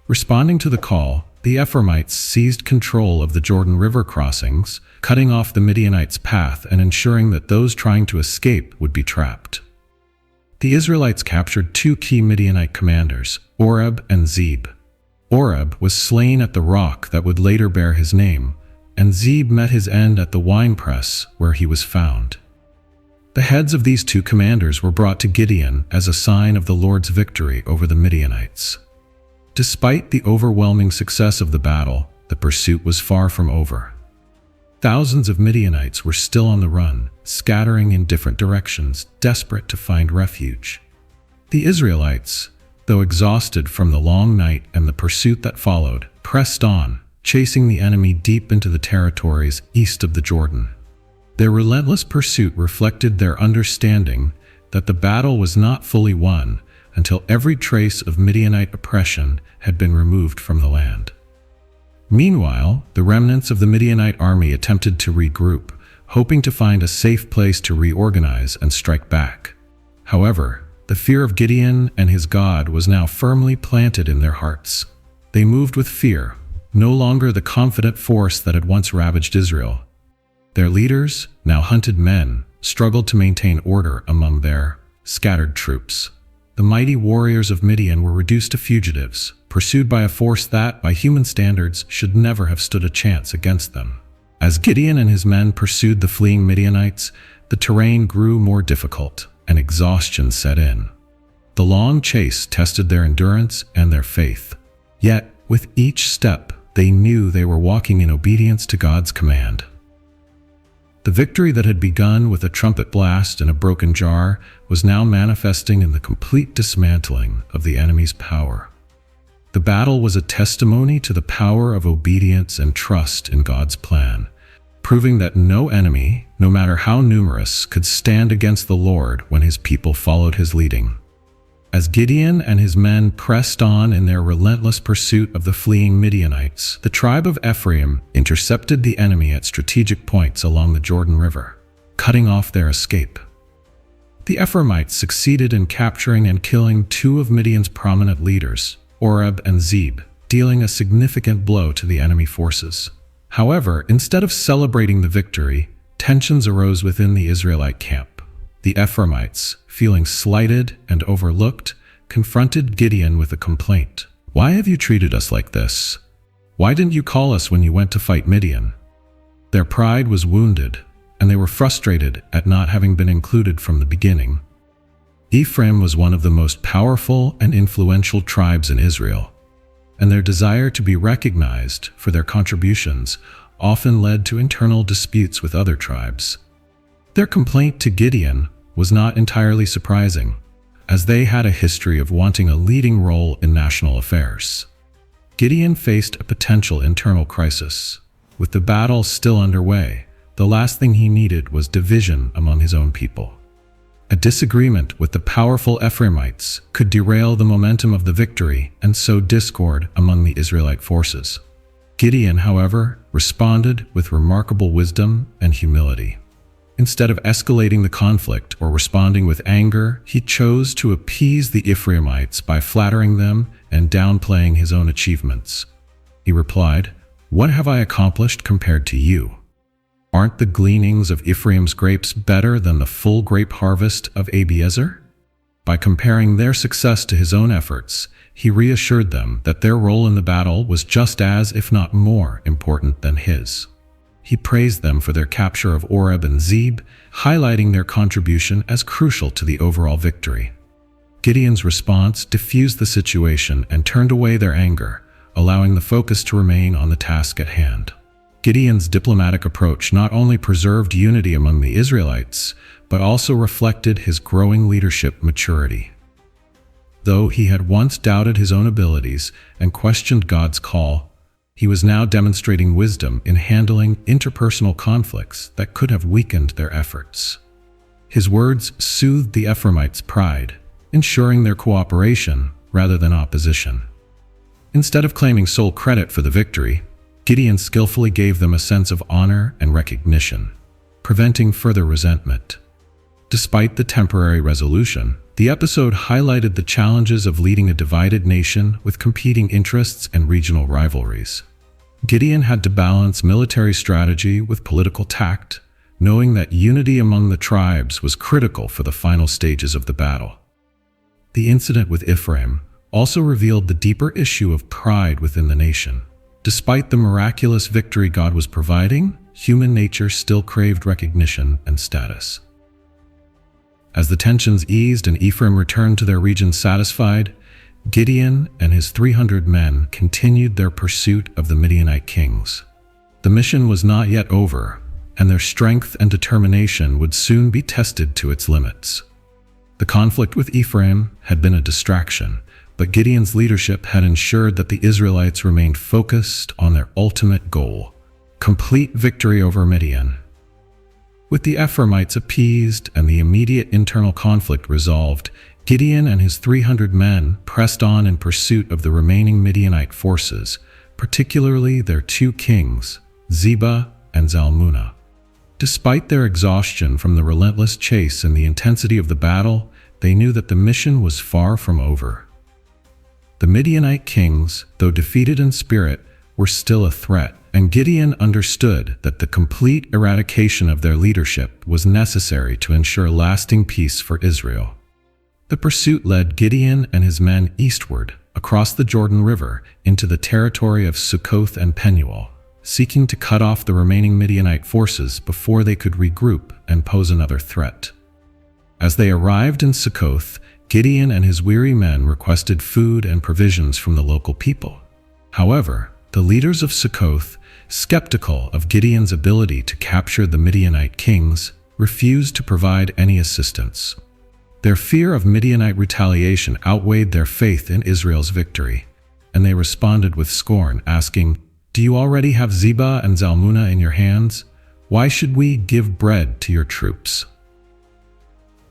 Responding to the call, the Ephraimites seized control of the Jordan River crossings, cutting off the Midianites' path and ensuring that those trying to escape would be trapped. The Israelites captured 2 key Midianite commanders, Oreb and Zeb. Oreb was slain at the rock that would later bear his name, and Zeb met his end at the winepress where he was found. The heads of these 2 commanders were brought to Gideon as a sign of the Lord's victory over the Midianites. Despite the overwhelming success of the battle, the pursuit was far from over. Thousands of Midianites were still on the run, scattering in different directions, desperate to find refuge. The Israelites, though exhausted from the long night and the pursuit that followed, pressed on, chasing the enemy deep into the territories east of the Jordan. Their relentless pursuit reflected their understanding that the battle was not fully won until every trace of Midianite oppression had been removed from the land. Meanwhile, the remnants of the Midianite army attempted to regroup, hoping to find a safe place to reorganize and strike back. However, the fear of Gideon and his God was now firmly planted in their hearts. They moved with fear, no longer the confident force that had once ravaged Israel. Their leaders, now hunted men, struggled to maintain order among their scattered troops. The mighty warriors of Midian were reduced to fugitives, pursued by a force that, by human standards, should never have stood a chance against them. As Gideon and his men pursued the fleeing Midianites, the terrain grew more difficult, and exhaustion set in. The long chase tested their endurance and their faith. Yet, with each step, they knew they were walking in obedience to God's command. The victory that had begun with a trumpet blast and a broken jar was now manifesting in the complete dismantling of the enemy's power. The battle was a testimony to the power of obedience and trust in God's plan, proving that no enemy, no matter how numerous, could stand against the Lord when his people followed his leading. As Gideon and his men pressed on in their relentless pursuit of the fleeing Midianites, the tribe of Ephraim intercepted the enemy at strategic points along the Jordan River, cutting off their escape. The Ephraimites succeeded in capturing and killing 2 of Midian's prominent leaders, Oreb and Zeb, dealing a significant blow to the enemy forces. However, instead of celebrating the victory, Tensions arose within the Israelite camp. The Ephraimites, feeling slighted and overlooked, confronted Gideon with a complaint. "Why have you treated us like this? Why didn't you call us when you went to fight Midian?" Their pride was wounded, and they were frustrated at not having been included from the beginning. Ephraim was one of the most powerful and influential tribes in Israel, and their desire to be recognized for their contributions often led to internal disputes with other tribes. Their complaint to Gideon was not entirely surprising, as they had a history of wanting a leading role in national affairs. Gideon faced a potential internal crisis. With the battle still underway, the last thing he needed was division among his own people. A disagreement with the powerful Ephraimites could derail the momentum of the victory and sow discord among the Israelite forces. Gideon, however, responded with remarkable wisdom and humility. Instead of escalating the conflict or responding with anger, he chose to appease the Ephraimites by flattering them and downplaying his own achievements. He replied, "What have I accomplished compared to you? Aren't the gleanings of Ephraim's grapes better than the full grape harvest of Abimelech?" By comparing their success to his own efforts, he reassured them that their role in the battle was just as, if not more, important than his. He praised them for their capture of Oreb and Zeb, highlighting their contribution as crucial to the overall victory. Gideon's response diffused the situation and turned away their anger, allowing the focus to remain on the task at hand. Gideon's diplomatic approach not only preserved unity among the Israelites, but also reflected his growing leadership maturity. Though he had once doubted his own abilities and questioned God's call, he was now demonstrating wisdom in handling interpersonal conflicts that could have weakened their efforts. His words soothed the Ephraimites' pride, ensuring their cooperation rather than opposition. Instead of claiming sole credit for the victory, Gideon skillfully gave them a sense of honor and recognition, preventing further resentment. Despite the temporary resolution, the episode highlighted the challenges of leading a divided nation with competing interests and regional rivalries. Gideon had to balance military strategy with political tact, knowing that unity among the tribes was critical for the final stages of the battle. The incident with Ephraim also revealed the deeper issue of pride within the nation. Despite the miraculous victory God was providing, human nature still craved recognition and status. As the tensions eased and Ephraim returned to their region satisfied, Gideon and his 300 men continued their pursuit of the Midianite kings. The mission was not yet over, and their strength and determination would soon be tested to its limits. The conflict with Ephraim had been a distraction, but Gideon's leadership had ensured that the Israelites remained focused on their ultimate goal: complete victory over Midian. With the Ephraimites appeased and the immediate internal conflict resolved, Gideon and his 300 men pressed on in pursuit of the remaining Midianite forces, particularly their two kings, Zebah and Zalmunna. Despite their exhaustion from the relentless chase and the intensity of the battle, they knew that the mission was far from over. The Midianite kings, though defeated in spirit, were still a threat, and Gideon understood that the complete eradication of their leadership was necessary to ensure lasting peace for Israel. The pursuit led Gideon and his men eastward, across the Jordan River, into the territory of Succoth and Penuel, seeking to cut off the remaining Midianite forces before they could regroup and pose another threat. As they arrived in Succoth, Gideon and his weary men requested food and provisions from the local people. However, the leaders of Succoth, skeptical of Gideon's ability to capture the Midianite kings, refused to provide any assistance. Their fear of Midianite retaliation outweighed their faith in Israel's victory, and they responded with scorn, asking, "Do you already have Zebah and Zalmunna in your hands? Why should we give bread to your troops?"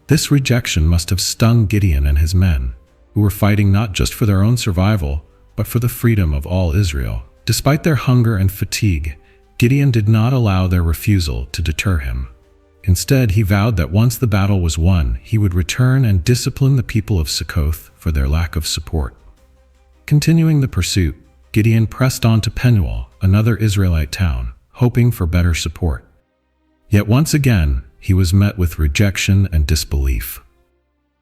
This rejection must have stung Gideon and his men, who were fighting not just for their own survival, but for the freedom of all Israel. Despite their hunger and fatigue, Gideon did not allow their refusal to deter him. Instead, he vowed that once the battle was won, he would return and discipline the people of Succoth for their lack of support. Continuing the pursuit, Gideon pressed on to Penuel, another Israelite town, hoping for better support. Yet once again, he was met with rejection and disbelief.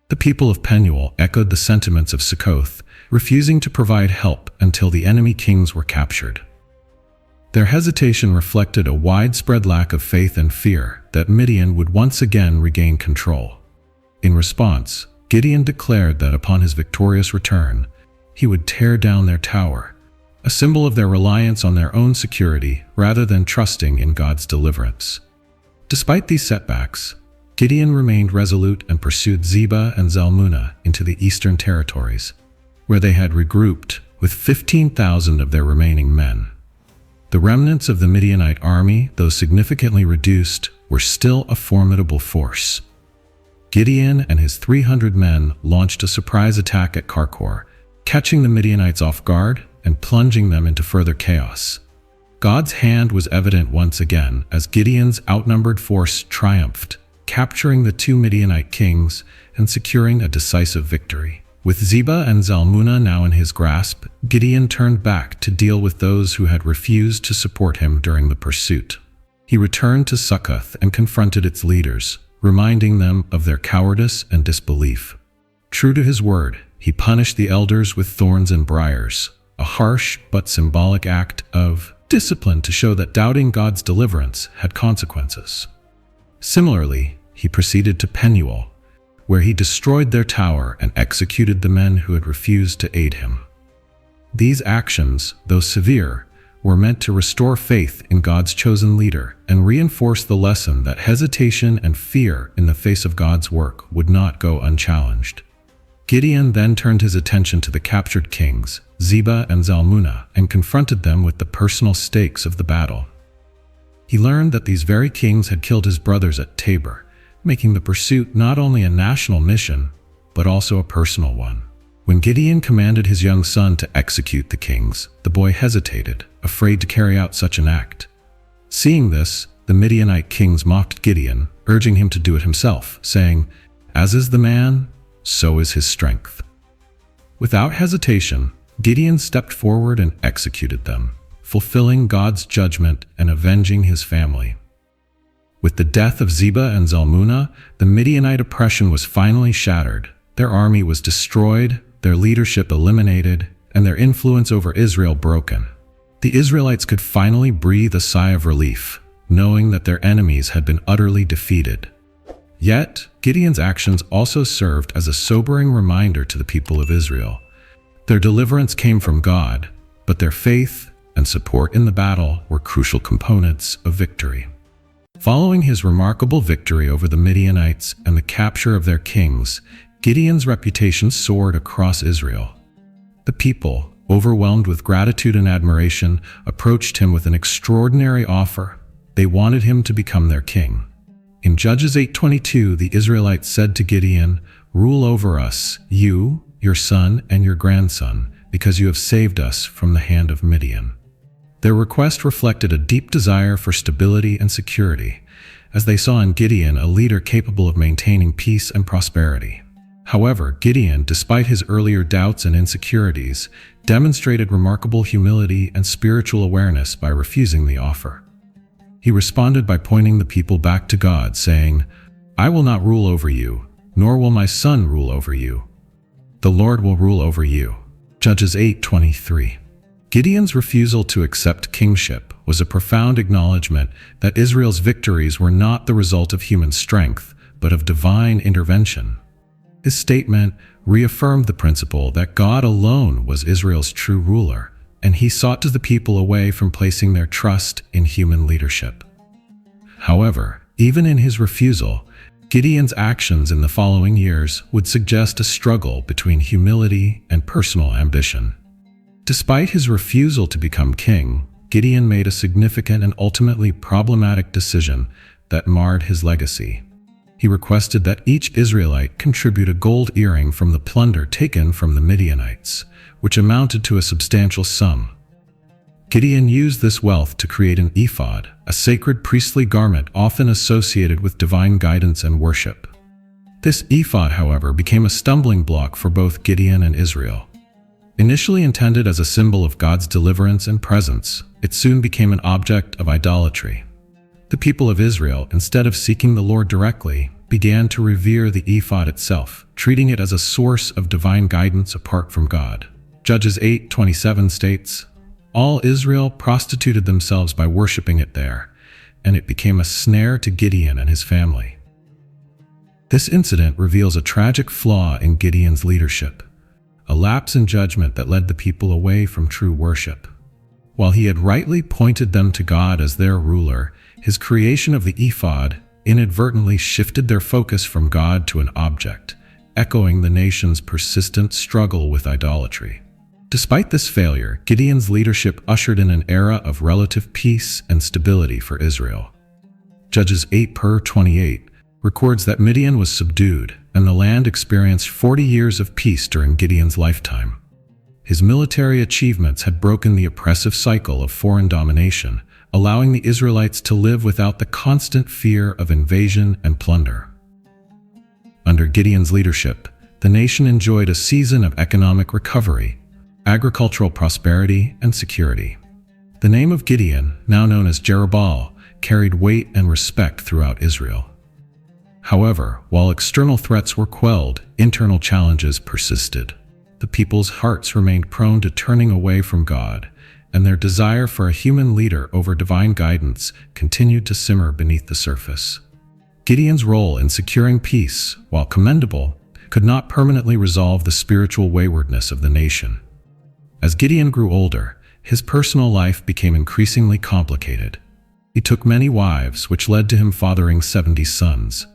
The people of Penuel echoed the sentiments of Succoth, refusing to provide help until the enemy kings were captured. Their hesitation reflected a widespread lack of faith and fear that Midian would once again regain control. In response, Gideon declared that upon his victorious return, he would tear down their tower, a symbol of their reliance on their own security rather than trusting in God's deliverance. Despite these setbacks, Gideon remained resolute and pursued Zebah and Zalmunna into the eastern territories, where they had regrouped with 15,000 of their remaining men. The remnants of the Midianite army, though significantly reduced, were still a formidable force. Gideon and his 300 men launched a surprise attack at Karkor, catching the Midianites off guard and plunging them into further chaos. God's hand was evident once again as Gideon's outnumbered force triumphed, capturing the 2 Midianite kings and securing a decisive victory. With Zebah and Zalmunna now in his grasp, Gideon turned back to deal with those who had refused to support him during the pursuit. He returned to Succoth and confronted its leaders, reminding them of their cowardice and disbelief. True to his word, he punished the elders with thorns and briars, a harsh but symbolic act of discipline to show that doubting God's deliverance had consequences. Similarly, he proceeded to Penuel, where he destroyed their tower and executed the men who had refused to aid him. These actions, though severe, were meant to restore faith in God's chosen leader and reinforce the lesson that hesitation and fear in the face of God's work would not go unchallenged. Gideon then turned his attention to the captured kings, Zebah and Zalmunna, and confronted them with the personal stakes of the battle. He learned that these very kings had killed his brothers at Tabor, making the pursuit not only a national mission, but also a personal one. When Gideon commanded his young son to execute the kings, the boy hesitated, afraid to carry out such an act. Seeing this, the Midianite kings mocked Gideon, urging him to do it himself, saying, "As is the man, so is his strength." Without hesitation, Gideon stepped forward and executed them, fulfilling God's judgment and avenging his family. With the death of Zebah and Zalmunna, the Midianite oppression was finally shattered. Their army was destroyed, their leadership eliminated, and their influence over Israel broken. The Israelites could finally breathe a sigh of relief, knowing that their enemies had been utterly defeated. Yet, Gideon's actions also served as a sobering reminder to the people of Israel. Their deliverance came from God, but their faith and support in the battle were crucial components of victory. Following his remarkable victory over the Midianites and the capture of their kings, Gideon's reputation soared across Israel. The people, overwhelmed with gratitude and admiration, approached him with an extraordinary offer. They wanted him to become their king. In Judges 8:22, the Israelites said to Gideon, "Rule over us, you, your son, and your grandson, because you have saved us from the hand of Midian." Their request reflected a deep desire for stability and security, as they saw in Gideon a leader capable of maintaining peace and prosperity. However, Gideon, despite his earlier doubts and insecurities, demonstrated remarkable humility and spiritual awareness by refusing the offer. He responded by pointing the people back to God, saying, "I will not rule over you, nor will my son rule over you. The Lord will rule over you." Judges 8:23. Gideon's refusal to accept kingship was a profound acknowledgement that Israel's victories were not the result of human strength, but of divine intervention. His statement reaffirmed the principle that God alone was Israel's true ruler, and he sought the people away from placing their trust in human leadership. However, even in his refusal, Gideon's actions in the following years would suggest a struggle between humility and personal ambition. Despite his refusal to become king, Gideon made a significant and ultimately problematic decision that marred his legacy. He requested that each Israelite contribute a gold earring from the plunder taken from the Midianites, which amounted to a substantial sum. Gideon used this wealth to create an ephod, a sacred priestly garment often associated with divine guidance and worship. This ephod, however, became a stumbling block for both Gideon and Israel. Initially intended as a symbol of God's deliverance and presence, it soon became an object of idolatry. The people of Israel, instead of seeking the Lord directly, began to revere the ephod itself, treating it as a source of divine guidance apart from God. Judges 8:27 states, "All Israel prostituted themselves by worshiping it there, and it became a snare to Gideon and his family." This incident reveals a tragic flaw in Gideon's leadership, a lapse in judgment that led the people away from true worship. While he had rightly pointed them to God as their ruler, his creation of the ephod inadvertently shifted their focus from God to an object, echoing the nation's persistent struggle with idolatry. Despite this failure, Gideon's leadership ushered in an era of relative peace and stability for Israel. Judges 8:28 records that Midian was subdued, and the land experienced 40 years of peace during Gideon's lifetime. His military achievements had broken the oppressive cycle of foreign domination, allowing the Israelites to live without the constant fear of invasion and plunder. Under Gideon's leadership, the nation enjoyed a season of economic recovery, agricultural prosperity, and security. The name of Gideon, now known as Jerubbaal, carried weight and respect throughout Israel. However, while external threats were quelled, internal challenges persisted. The people's hearts remained prone to turning away from God, and their desire for a human leader over divine guidance continued to simmer beneath the surface. Gideon's role in securing peace, while commendable, could not permanently resolve the spiritual waywardness of the nation. As Gideon grew older, his personal life became increasingly complicated. He took many wives, which led to him fathering 70 sons.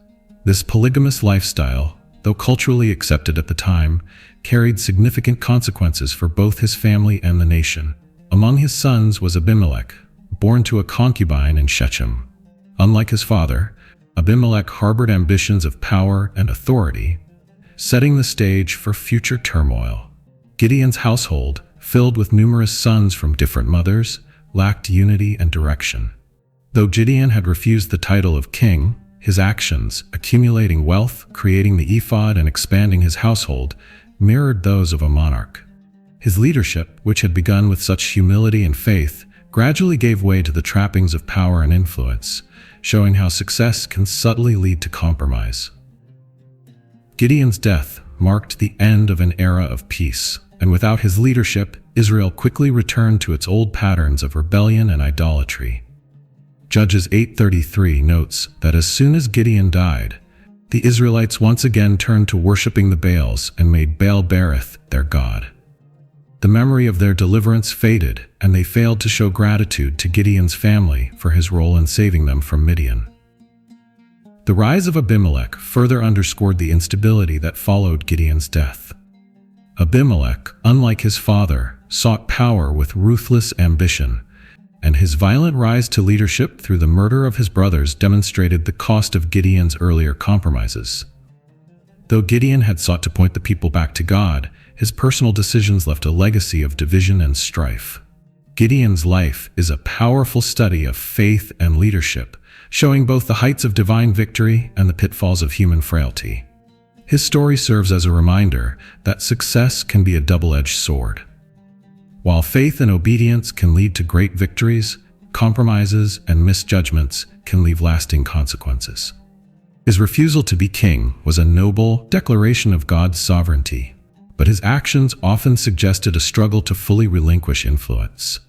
This polygamous lifestyle, though culturally accepted at the time, carried significant consequences for both his family and the nation. Among his sons was Abimelech, born to a concubine in Shechem. Unlike his father, Abimelech harbored ambitions of power and authority, setting the stage for future turmoil. Gideon's household, filled with numerous sons from different mothers, lacked unity and direction. Though Gideon had refused the title of king, his actions, accumulating wealth, creating the ephod, and expanding his household, mirrored those of a monarch. His leadership, which had begun with such humility and faith, gradually gave way to the trappings of power and influence, showing how success can subtly lead to compromise. Gideon's death marked the end of an era of peace, and without his leadership, Israel quickly returned to its old patterns of rebellion and idolatry. Judges 8:33 notes that as soon as Gideon died, the Israelites once again turned to worshiping the Baals and made Baal-berith their god. The memory of their deliverance faded, and they failed to show gratitude to Gideon's family for his role in saving them from Midian. The rise of Abimelech further underscored the instability that followed Gideon's death. Abimelech, unlike his father, sought power with ruthless ambition, and his violent rise to leadership through the murder of his brothers demonstrated the cost of Gideon's earlier compromises. Though Gideon had sought to point the people back to God, his personal decisions left a legacy of division and strife. Gideon's life is a powerful study of faith and leadership, showing both the heights of divine victory and the pitfalls of human frailty. His story serves as a reminder that success can be a double-edged sword. While faith and obedience can lead to great victories, compromises and misjudgments can leave lasting consequences. His refusal to be king was a noble declaration of God's sovereignty, but his actions often suggested a struggle to fully relinquish influence.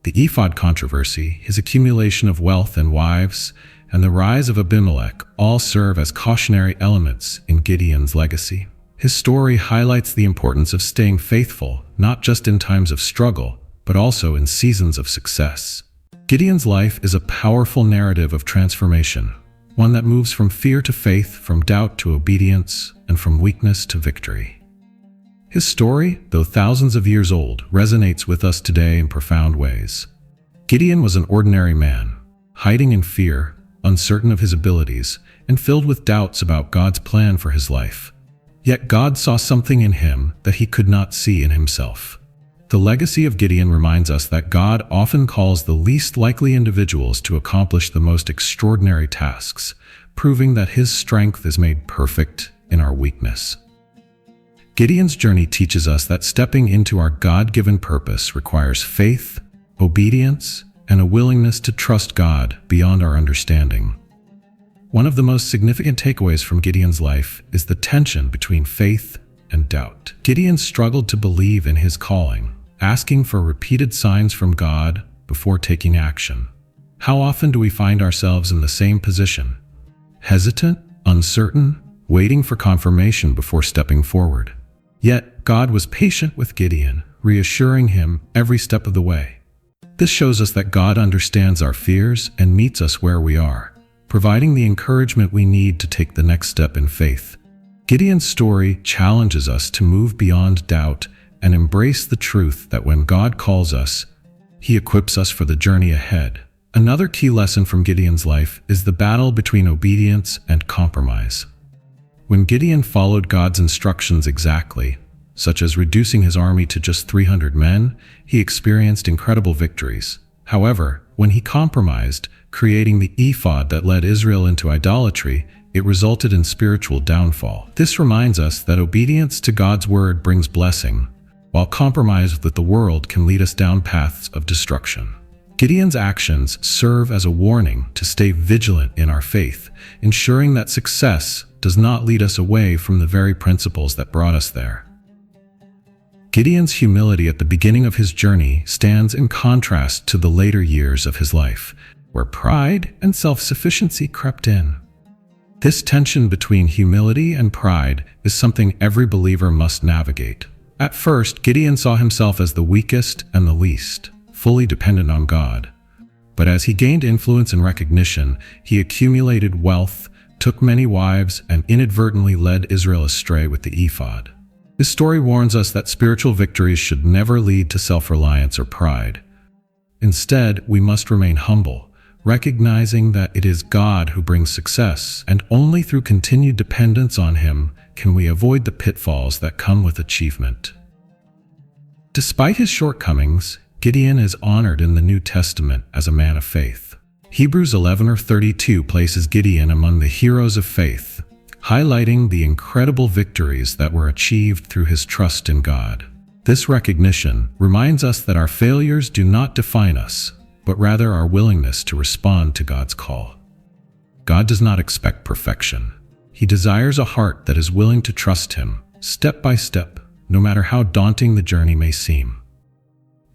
The ephod controversy, his accumulation of wealth and wives, and the rise of Abimelech all serve as cautionary elements in Gideon's legacy. His story highlights the importance of staying faithful, not just in times of struggle, but also in seasons of success. Gideon's life is a powerful narrative of transformation, one that moves from fear to faith, from doubt to obedience, and from weakness to victory. His story, though thousands of years old, resonates with us today in profound ways. Gideon was an ordinary man, hiding in fear, uncertain of his abilities, and filled with doubts about God's plan for his life. Yet God saw something in him that he could not see in himself. The legacy of Gideon reminds us that God often calls the least likely individuals to accomplish the most extraordinary tasks, proving that his strength is made perfect in our weakness. Gideon's journey teaches us that stepping into our God-given purpose requires faith, obedience, and a willingness to trust God beyond our understanding. One of the most significant takeaways from Gideon's life is the tension between faith and doubt. Gideon struggled to believe in his calling, asking for repeated signs from God before taking action. How often do we find ourselves in the same position? Hesitant, uncertain, waiting for confirmation before stepping forward. Yet, God was patient with Gideon, reassuring him every step of the way. This shows us that God understands our fears and meets us where we are, providing the encouragement we need to take the next step in faith. Gideon's story challenges us to move beyond doubt and embrace the truth that when God calls us, He equips us for the journey ahead. Another key lesson from Gideon's life is the battle between obedience and compromise. When Gideon followed God's instructions exactly, such as reducing his army to just 300 men, he experienced incredible victories. However, when he compromised, creating the ephod that led Israel into idolatry, it resulted in spiritual downfall. This reminds us that obedience to God's word brings blessing, while compromise with the world can lead us down paths of destruction. Gideon's actions serve as a warning to stay vigilant in our faith, ensuring that success does not lead us away from the very principles that brought us there. Gideon's humility at the beginning of his journey stands in contrast to the later years of his life, where pride and self-sufficiency crept in. This tension between humility and pride is something every believer must navigate. At first, Gideon saw himself as the weakest and the least, fully dependent on God. But as he gained influence and recognition, he accumulated wealth, took many wives, and inadvertently led Israel astray with the ephod. This story warns us that spiritual victories should never lead to self-reliance or pride. Instead, we must remain humble, recognizing that it is God who brings success, and only through continued dependence on Him can we avoid the pitfalls that come with achievement. Despite his shortcomings, Gideon is honored in the New Testament as a man of faith. Hebrews 11:32 places Gideon among the heroes of faith, highlighting the incredible victories that were achieved through his trust in God. This recognition reminds us that our failures do not define us, but rather our willingness to respond to God's call. God does not expect perfection. He desires a heart that is willing to trust Him, step by step, no matter how daunting the journey may seem.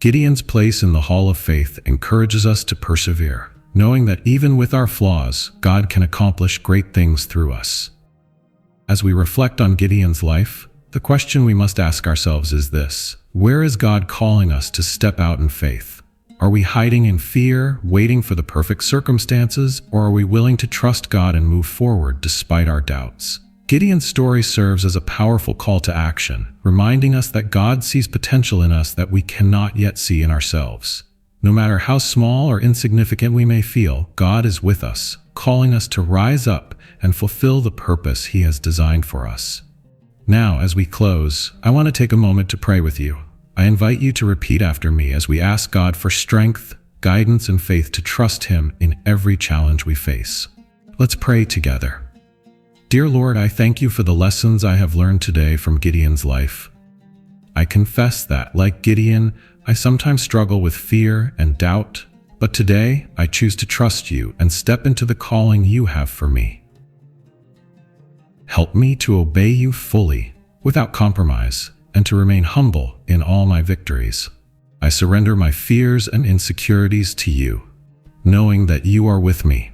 Gideon's place in the Hall of Faith encourages us to persevere, knowing that even with our flaws, God can accomplish great things through us. As we reflect on Gideon's life, the question we must ask ourselves is this: where is God calling us to step out in faith? Are we hiding in fear, waiting for the perfect circumstances, or are we willing to trust God and move forward despite our doubts? Gideon's story serves as a powerful call to action, reminding us that God sees potential in us that we cannot yet see in ourselves. No matter how small or insignificant we may feel, God is with us, calling us to rise up and fulfill the purpose He has designed for us. Now, as we close, I want to take a moment to pray with you. I invite you to repeat after me as we ask God for strength, guidance, and faith to trust Him in every challenge we face. Let's pray together. Dear Lord, I thank You for the lessons I have learned today from Gideon's life. I confess that, like Gideon, I sometimes struggle with fear and doubt, but today I choose to trust You and step into the calling You have for me. Help me to obey You fully, without compromise, and to remain humble in all my victories. I surrender my fears and insecurities to You, knowing that You are with me.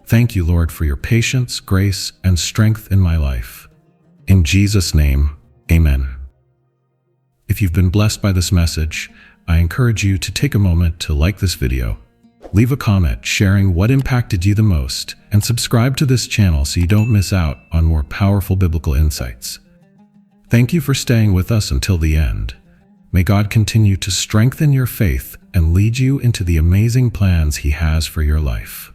Thank You, Lord, for Your patience, grace, and strength in my life. In Jesus' name, amen. If you've been blessed by this message, I encourage you to take a moment to like this video, leave a comment sharing what impacted you the most, and subscribe to this channel so you don't miss out on more powerful biblical insights. Thank you for staying with us until the end. May God continue to strengthen your faith and lead you into the amazing plans He has for your life.